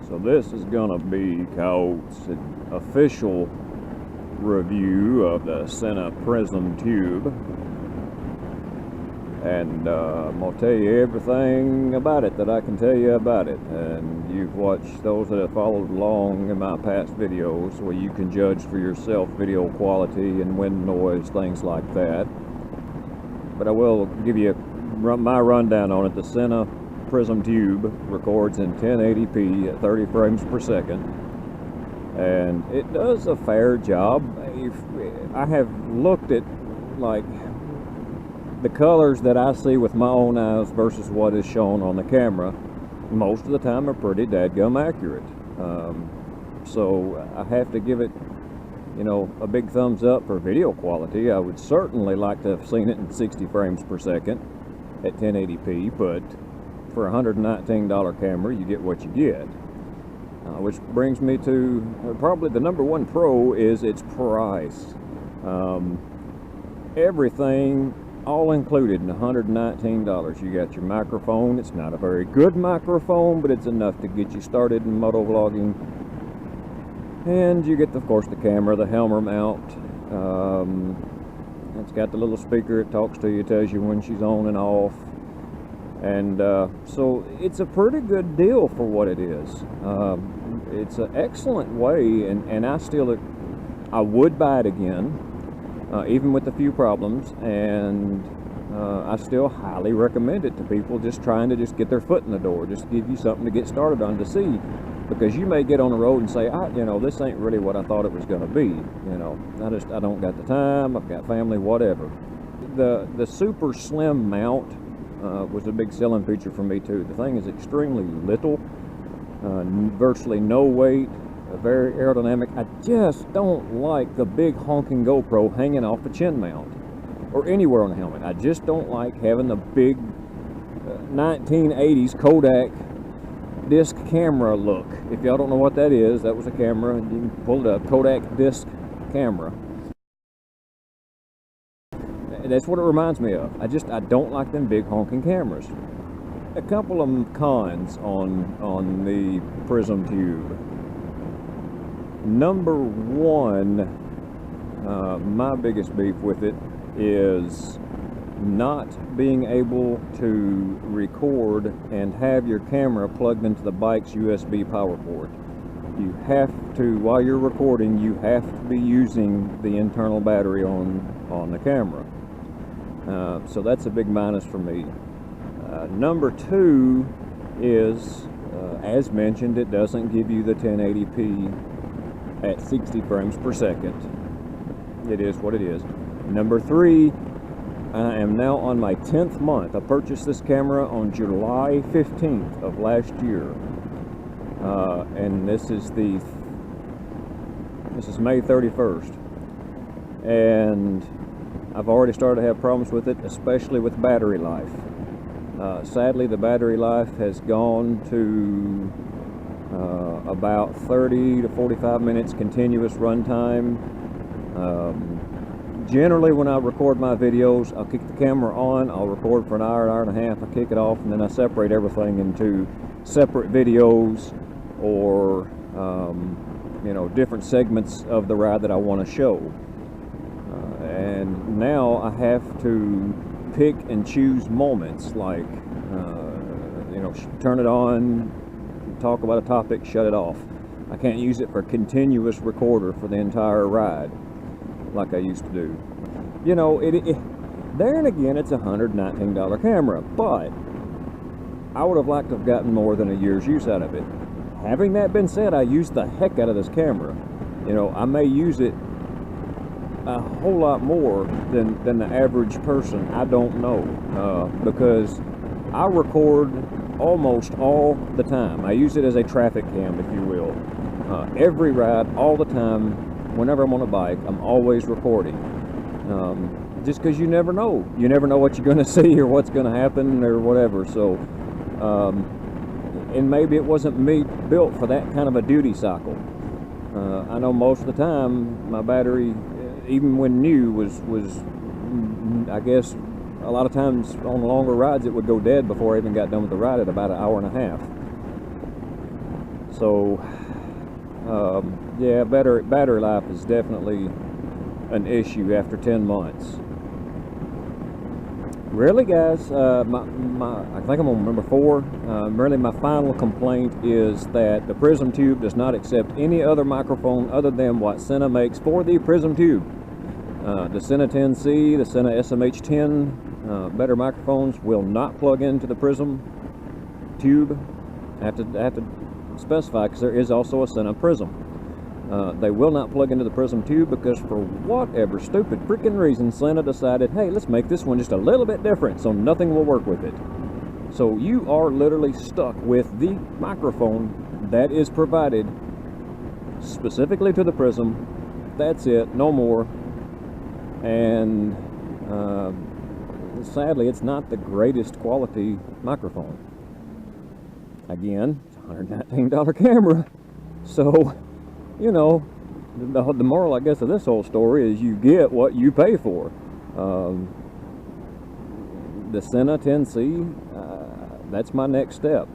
So this is gonna be Coyote's official review of the SENA Prism Tube, and I'm gonna tell you everything about it that I can tell you about it. And you've watched those that have followed along in my past videos, where you can judge for yourself video quality and wind noise, things like that. But I will give you my rundown on it. The SENA Prism Tube records in 1080p at 30 frames per second, and it does a fair job. I have looked at like the colors that I see with my own eyes versus what is shown on the camera. Most of the time are pretty dadgum accurate. So I have to give it, you know, a big thumbs up for video quality. I would certainly like to have seen it in 60 frames per second at 1080p, but for a $119 camera, you get what you get. Which brings me to probably the number one pro is its price. Everything all included in $119. You got your microphone. It's not a very good microphone, but it's enough to get you started in motovlogging. And you get, of course, the camera, the helmet mount. It's got the little speaker. It talks to you, tells you when she's on and off. And so it's a pretty good deal for what it is. It's an excellent way, and I would buy it again, even with a few problems, and I still highly recommend it to people just trying to just get their foot in the door, just give you something to get started on to see, because you may get on the road and say, you know, this ain't really what I thought it was going to be. You know, I don't got the time, I've got family, whatever. The super slim mount was a big selling feature for me too. The thing is extremely little, virtually no weight, very aerodynamic. I just don't like the big honking GoPro hanging off the chin mount or anywhere on the helmet. I just don't like having the big 1980s Kodak disc camera look. If y'all don't know what that is, that was a camera, you can pull it up, Kodak disc camera. That's what it reminds me of. I don't like them big honking cameras. A couple of cons on the Prism Tube. Number one, my biggest beef with it is not being able to record and have your camera plugged into the bike's USB power port. You have to, while you're recording, you have to be using the internal battery on the camera. So that's a big minus for me. Number two is, as mentioned, it doesn't give you the 1080p at 60 frames per second. It is what it is. Number three, I am now on my 10th month. I purchased this camera on July 15th of last year. And this is May 31st. And I've already started to have problems with it, especially with battery life. Sadly, the battery life has gone to about 30 to 45 minutes continuous runtime. Generally, when I record my videos, I'll kick the camera on, I'll record for an hour and a half, I kick it off, and then I separate everything into separate videos or you know, different segments of the ride that I want to show. And now I have to pick and choose moments, like you know, turn it on, talk about a topic, shut it off. I can't use it for a continuous recorder for the entire ride like I used to do. You know, there and again, it's a $119 camera, but I would have liked to have gotten more than a year's use out of it. Having that been said, I use the heck out of this camera. You know, I may use it a whole lot more than the average person. I don't know, because I record almost all the time. I use it as a traffic cam, if you will. Every ride, all the time, whenever I'm on a bike, I'm always recording. Just because you never know. You never know what you're going to see or what's going to happen or whatever. So, and maybe it wasn't built for that kind of a duty cycle. I know most of the time my battery, even when new, was I guess a lot of times on longer rides it would go dead before I even got done with the ride at about an hour and a half. So yeah, battery life is definitely an issue after 10 months. Really, guys, I think I'm on number 4. Really, my final complaint is that the Prism Tube does not accept any other microphone other than what SENA makes for the Prism Tube. The SENA 10C, the SENA SMH10 better microphones will not plug into the Prism Tube. I have to specify, because there is also a SENA Prism. They will not plug into the Prism Tube because for whatever stupid freaking reason, SENA decided, hey, let's make this one just a little bit different so nothing will work with it. So you are literally stuck with the microphone that is provided specifically to the Prism. That's it, no more. And sadly, it's not the greatest quality microphone. Again, it's a $119 camera. So, you know, the moral, I guess, of this whole story is you get what you pay for. The SENA 10C, that's my next step.